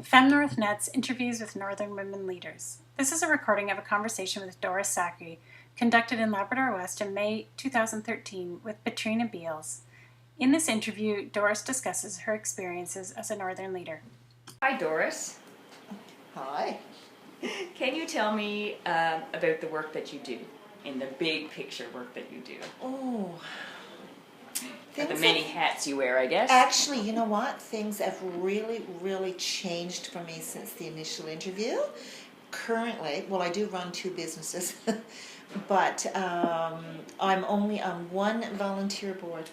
FemNorthNet's Interviews with Northern Women Leaders. This is a recording of a conversation with Doris Sacrey, conducted in Labrador West in May 2013 with Patrina Beals. In this interview, Doris discusses her experiences as a Northern leader. Hi, Doris. Hi. Can you tell me about the work that you do, in the big picture work that you do? Oh, The many hats you wear, I guess. actually, you know what? Things have really changed for me since the initial interview. Currently, well, I do run two businesses, but I'm only on one volunteer board.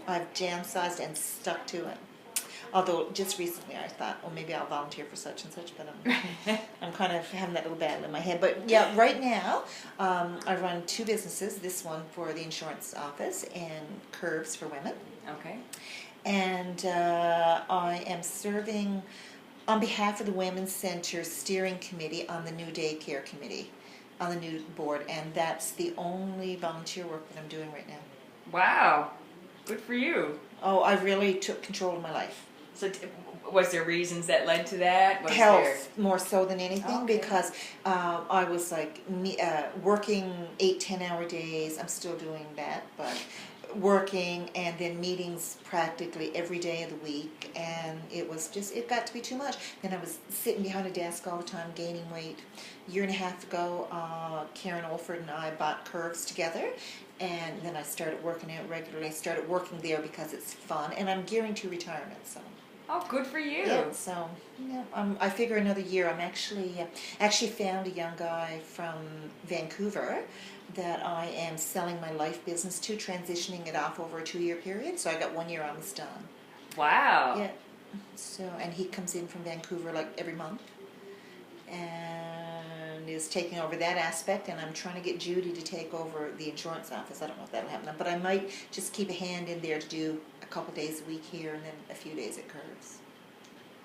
I've downsized and stuck to it. Although just recently I thought, well, maybe I'll volunteer for such and such, but I'm kind of having that little battle in my head. But yeah, right now I run two businesses. This one for the insurance office and Curves for Women. Okay. And I am serving on behalf of the Women's Center Steering Committee on the new daycare committee, on the new board, and that's the only volunteer work that I'm doing right now. Wow. Good for you. Oh, I really took control of my life. So was there reasons that led to that? Was Health more so than anything, Okay. because I was like working 8-10 hour days. I'm still doing that, but working and then meetings practically every day of the week, and it got to be too much. Then I was sitting behind a desk all the time, gaining weight. A year and a half ago, Karen Olford and I bought Curves together, and then I started working out regularly. I started working there because it's fun, and I'm gearing to retirement, so. Oh, good for you. Yeah, so yeah, I figure another year. I'm actually found a young guy from Vancouver that I am selling my life business to, transitioning it off over a 2-year period. So I got 1 year almost done. Wow. Yeah. So, and he comes in from Vancouver like every month, and is taking over that aspect. And I'm trying to get Judy to take over the insurance office. I don't know if that'll happen, but I might just keep a hand in there to do a couple days a week here, and then a few days at Curves.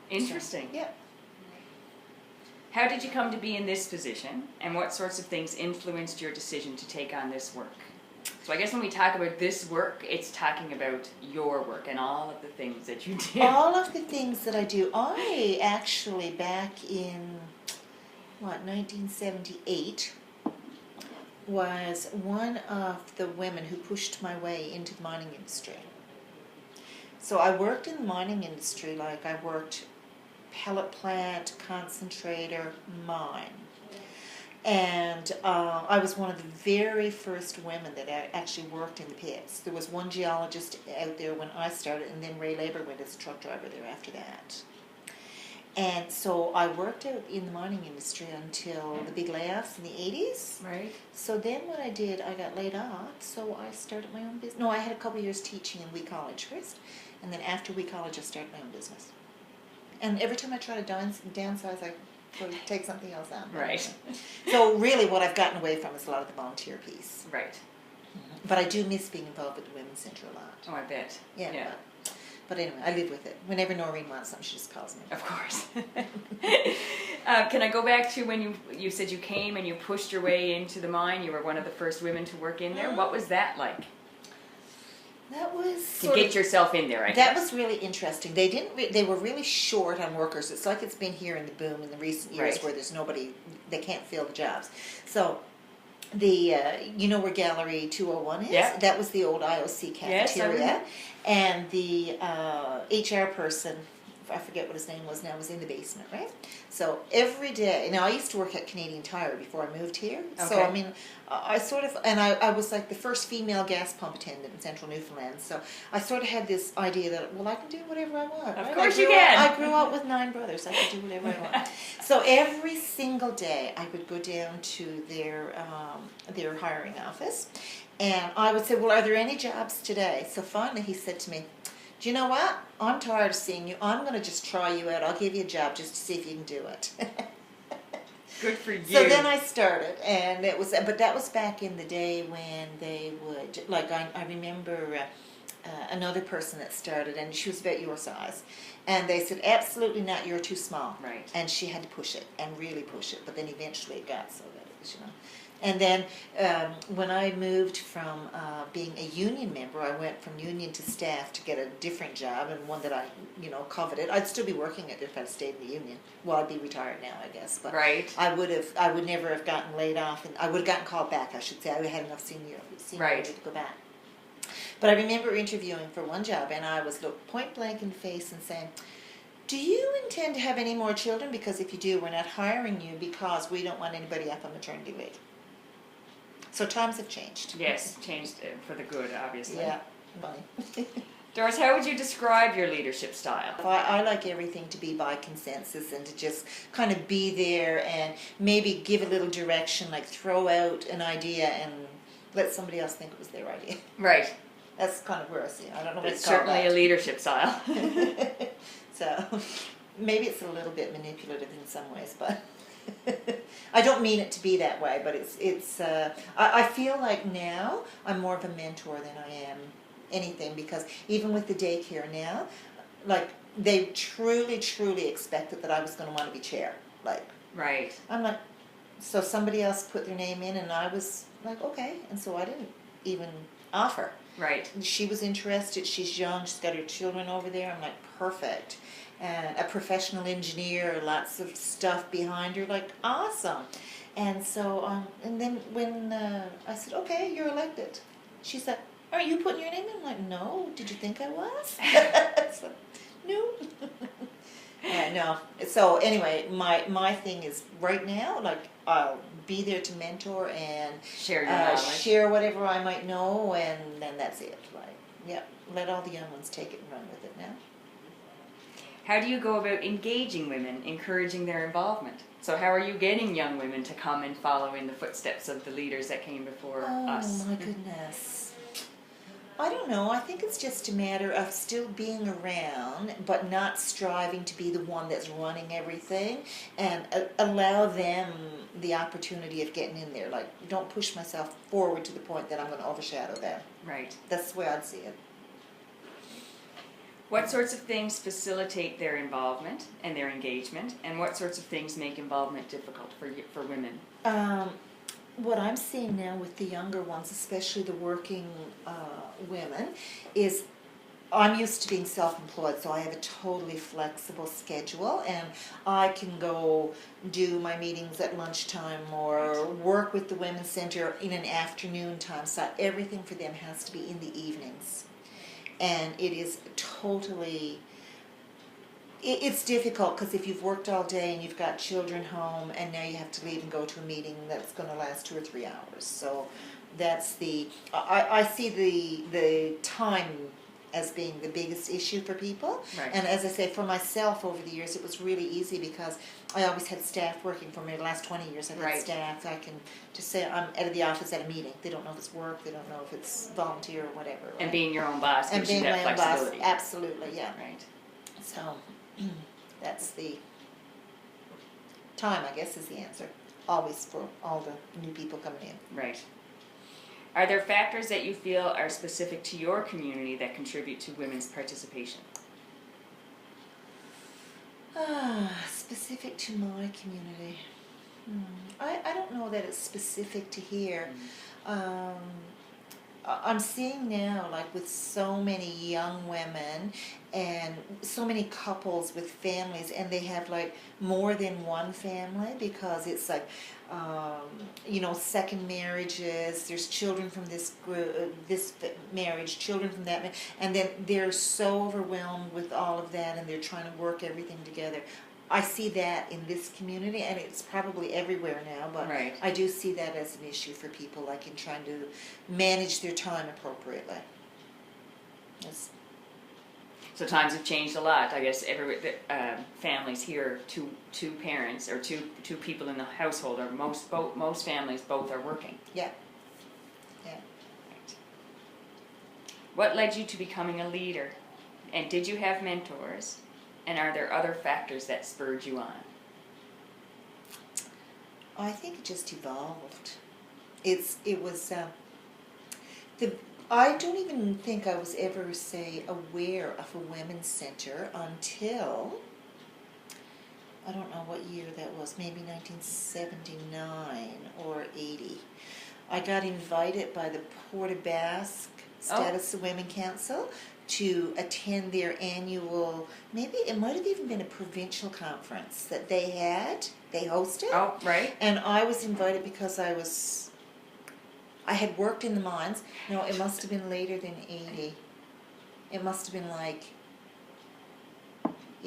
Interesting. So, yeah. How did you come to be in this position, and what sorts of things influenced your decision to take on this work? So I guess when we talk about this work, it's talking about your work and all of the things that you do. All of the things that I do. I actually, back in, 1978, was one of the women who pushed my way into the mining industry. So I worked in the mining industry, like I worked pellet plant, concentrator, mine. And I was one of the very first women that actually worked in the pits. There was one geologist out there when I started, and then Ray Labour went as a truck driver there after that. And so I worked out in the mining industry until the big layoffs in the 80s. Right. So then what I did, I got laid off, so I started my own business. No, I had a couple of years teaching in Wee College first, and then after Wee College I started my own business. And every time I try to downsize, I sort of take something else out. Right. So really what I've gotten away from is a lot of the volunteer piece. Right. But I do miss being involved with the Women's Centre a lot. Oh, I bet. Yeah. But anyway, I live with it. Whenever Noreen wants something, she just calls me. Of course. Can I go back to when you said you came and you pushed your way into the mine? You were one of the first women to work in there. What was that like? That was To get yourself in there, I guess. That was really interesting. They were really short on workers. It's like it's been here in the boom in the recent years, Right. where there's nobody, they can't fill the jobs. So the you know where Gallery 201 is? Yeah. That was the old IOC Yes, I cafeteria. remember. And the HR person, I forget what his name was now, was in the basement, right? So every day, now I used to work at Canadian Tire before I moved here. So Okay. I mean, I sort of, and I was like the first female gas pump attendant in central Newfoundland. So I sort of had this idea that, well, I can do whatever I want. Of right? course you can. I grew up with 9 brothers. I could do whatever I want. So every single day I would go down to their hiring office, and I would say, well, are there any jobs today? So finally he said to me, do you know what? I'm tired of seeing you. I'm going to just try you out. I'll give you a job just to see if you can do it. Good for you. So then I started, and but that was back in the day when they would, like I remember another person that started, and she was about your size, and they said, absolutely not, you're too small. Right. And she had to push it, and really push it, but then eventually it got so that it was, And then when I moved from being a union member, I went from union to staff to get a different job, and one that I, coveted. I'd still be working it if I'd stayed in the union. Well, I'd be retired now, I guess. But Right. I would never have gotten laid off, and I would have gotten called back, I should say. I had enough seniority Right. to go back. But I remember interviewing for one job, and I was looked point blank in the face and saying, "Do you intend to have any more children? Because if you do, we're not hiring you because we don't want anybody up on maternity leave." So times have changed. Yes, changed for the good, obviously. Yeah, funny. Doris, how would you describe your leadership style? I like everything to be by consensus and to just kind of be there and maybe give a little direction, like throw out an idea and let somebody else think it was their idea. Right. That's kind of where I see it. I don't know what It's it's called. certainly a leadership style. So maybe it's a little bit manipulative in some ways, but I don't mean it to be that way. But it's. I feel like now I'm more of a mentor than I am anything, because even with the daycare now, like they truly expected that I was going to want to be chair. Like Right. I'm like, so somebody else put their name in, and I was like, okay, and so I didn't even offer. Right. She was interested. She's young. She's got her children over there. I'm like, perfect. And a professional engineer, lots of stuff behind her, like, awesome. And so, and then when I said, okay, you're elected, she's like, are you putting your name in? I'm like, no. Did you think I was? So, no. Yeah, no. So anyway, my thing is right now, like, I'll be there to mentor and Share your knowledge. share whatever I might know, and then that's it. Like, yeah, let all the young ones take it and run with it now. How do you go about engaging women, encouraging their involvement? So how are you getting young women to come and follow in the footsteps of the leaders that came before us? Oh my goodness. I don't know. I think it's just a matter of still being around, but not striving to be the one that's running everything, and allow them the opportunity of getting in there. Like, don't push myself forward to the point that I'm going to overshadow them. Right. That's the way I'd see it. What sorts of things facilitate their involvement and their engagement, and what sorts of things make involvement difficult for women? What I'm seeing now with the younger ones, especially the working women, is I'm used to being self-employed, so I have a totally flexible schedule, and I can go do my meetings at lunchtime or work with the Women's Center in an afternoon time, so everything for them has to be in the evenings. And it is totally... It's difficult because if you've worked all day and you've got children home and now you have to leave and go to a meeting that's going to last 2 or 3 hours. So that's I see the time as being the biggest issue for people. Right. And as I say, for myself over the years, it was really easy because I always had staff working for me. The last 20 years I've had Right. staff. I can just say I'm out of the office at a meeting. They don't know if it's work. They don't know if it's volunteer or whatever. Right? And being your own boss And gives you being that my own boss, flexibility. absolutely, yeah. Right. So that's the time, I guess, is the answer. Always for all the new people coming in. Right. Are there factors that you feel are specific to your community that contribute to women's participation? Specific to my community. I don't know that it's specific to here. I'm seeing now, like with so many young women and so many couples with families, and they have like more than one family because it's like, second marriages. There's children from this marriage, children from that, and then they're so overwhelmed with all of that, and they're trying to work everything together. I see that in this community, and it's probably everywhere now, but Right. I do see that as an issue for people, like in trying to manage their time appropriately. Yes. So times have changed a lot. I guess families here, two parents or two people in the household, or most families both are working. Yeah. Yeah. Right. What led you to becoming a leader? And did you have mentors? And are there other factors that spurred you on? I think it just evolved. It was I don't even think I was ever, say, aware of a women's center until, I don't know what year that was, maybe 1979 or 80. I got invited by the Port of Basque Status of Women Council to attend their annual, maybe it might have even been a provincial conference that they hosted. Oh, right. And I was invited because I had worked in the mines. No, it must have been later than 80. It must have been like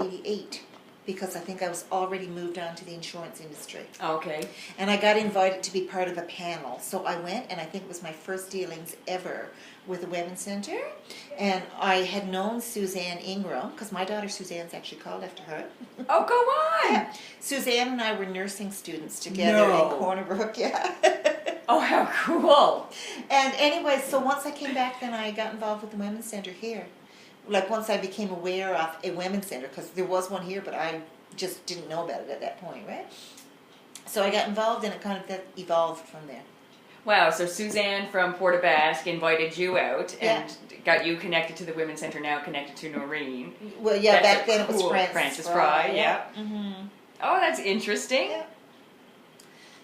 88, because I think I was already moved on to the insurance industry. Okay. And I got invited to be part of a panel. So I went, and I think it was my first dealings ever with a women's center. And I had known Suzanne Ingram, because my daughter Suzanne's actually called after her. Oh, go on. Yeah. Suzanne and I were nursing students together in Corner Brook, yeah. Oh, how cool. And anyway, so once I came back, then I got involved with the women's center here. Like once I became aware of a women's center, because there was one here, but I just didn't know about it at that point, right? So I got involved, and it kind of evolved from there. Wow, so Suzanne from Port of Basque invited you out and got you connected to the Women's Center, now connected to Noreen. Well, yeah, That's back then it was cool. Francis Fry, yeah. Mm-hmm. Oh, that's interesting. Yeah.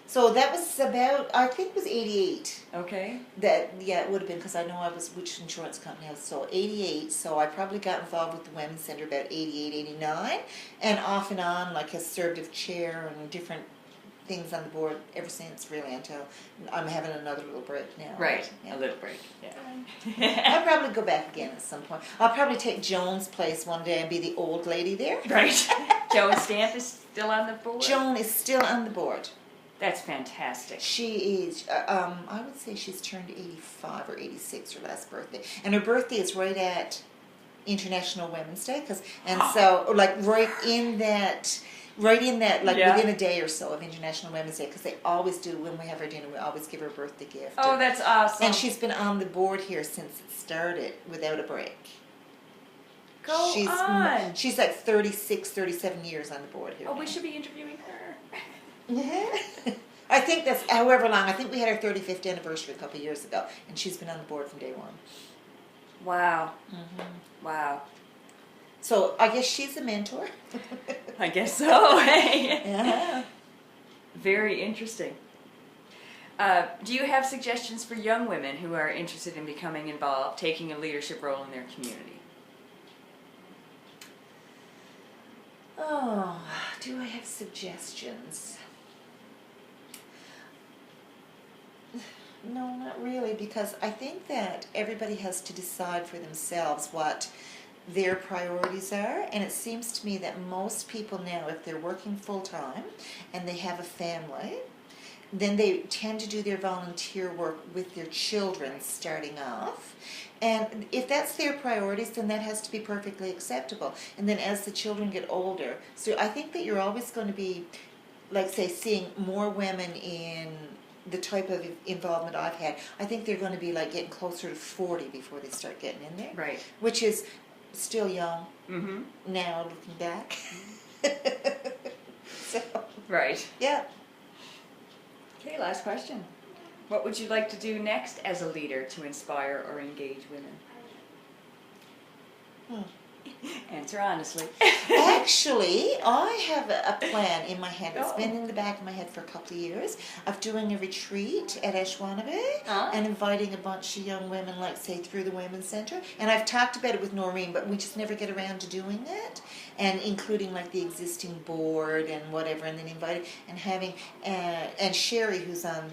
So that was about, I think it was 88. Okay. It would have been, because I know I was, which insurance company I was, so 88, so I probably got involved with the Women's Center about 88, 89, and off and on, like, has served as chair and different things on the board ever since, really, until I'm having another little break now. Right, yeah. a little break, yeah. I'll probably go back again at some point. I'll probably take Joan's place one day and be the old lady there. Right. Joan Stamp is still on the board? Joan is still on the board. That's fantastic. She is, I would say she's turned 85 or 86, her last birthday. And her birthday is right at International Women's Day, so, like, right in that, like, within a day or so of International Women's Day, because they always do, when we have our dinner, we always give her a birthday gift. Oh, that's awesome. And she's been on the board here since it started, without a break. Go on. She's like 36, 37 years on the board here. Oh, we should be interviewing her. Yeah. I think that's however long. I think we had our 35th anniversary a couple of years ago, and she's been on the board from day one. Wow. Mm-hmm. Wow. So I guess she's a mentor. I guess so. Yeah. Very interesting. Do you have suggestions for young women who are interested in becoming involved, taking a leadership role in their community? Oh, do I have suggestions? No, not really, because I think that everybody has to decide for themselves what their priorities are, and it seems to me that most people now, if they're working full-time and they have a family, then they tend to do their volunteer work with their children starting off. And if that's their priorities, then that has to be perfectly acceptable. And then as the children get older, so I think that you're always going to be, like, say, seeing more women in the type of involvement I've had. I think they're going to be, like, getting closer to 40 before they start getting in there. Right. Which is still young, Mm-hmm. now looking back. So, Right. yeah. Okay, last question. What would you like to do next as a leader to inspire or engage women? Answer honestly. Actually, I have a plan in my head. It's Oh. been in the back of my head for a couple of years of doing a retreat at Ashwanabe Huh? and inviting a bunch of young women, like, say, through the Women's Center. And I've talked about it with Noreen, but we just never get around to doing it. And including, like, the existing board and whatever, and then inviting and having and Sherry, who's on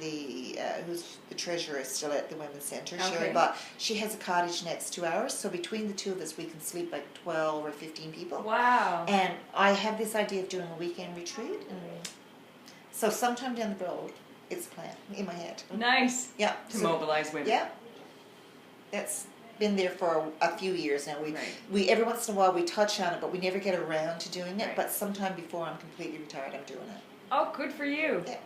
who's the treasurer still at the Women's Center. Okay. Sherry, but she has a cottage next to ours, so between the two of us, we can sleep like 12 or 15 people. Wow. And I have this idea of doing a weekend retreat, and so sometime down the road, it's planned in my head. Nice. Yeah. To so- mobilize women. Yeah. That's been there for a few years now. Right. We every once in a while we touch on it, but we never get around to doing it. Right. But sometime before I'm completely retired, I'm doing it. Oh, good for you. Yeah.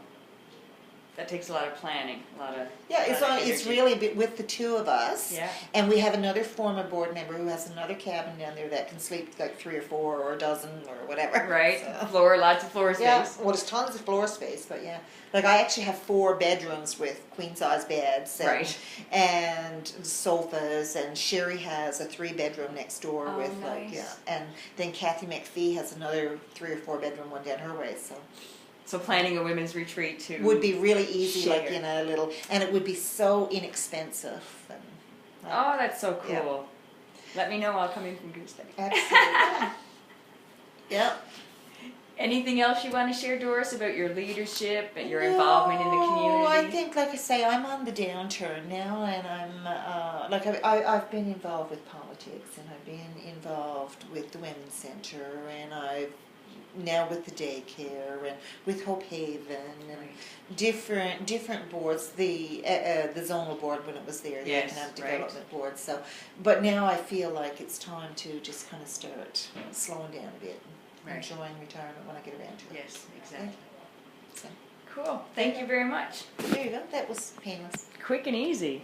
That takes a lot of planning, a lot of Yeah, it's energy. really with the two of us. Yeah. And we have another former board member who has another cabin down there that can sleep like 3 or 4 or a dozen or whatever. Right. So. Lots of floor space. Yeah, well, there's tons of floor space, but yeah. Like, I actually have 4 bedrooms with queen-size beds and sofas, and Sherry has a 3-bedroom next door with, nice. and then Kathy McPhee has another 3 or 4 bedroom one down her way, so. So planning a women's retreat too would be really easy, like share. in a little, and it would be so inexpensive. And, Oh, that's so cool. Yeah. Let me know. I'll come in from Goose Day. Absolutely. Yep. Anything else you want to share, Doris, about your leadership and your involvement in the community? I think, like I say, I'm on the downturn now, and I'm I've been involved with politics, and I've been involved with the Women's Centre, and I've now with the daycare and with Hope Haven and different boards. The zonal board when it was there, the Yes, economic right. development board. So, but now I feel like it's time to just kind of start slowing down a bit. Right. Enjoying retirement when I get around to it. Yes, exactly. So, Cool. Thank you very much. there you go. That was painless. Quick and easy.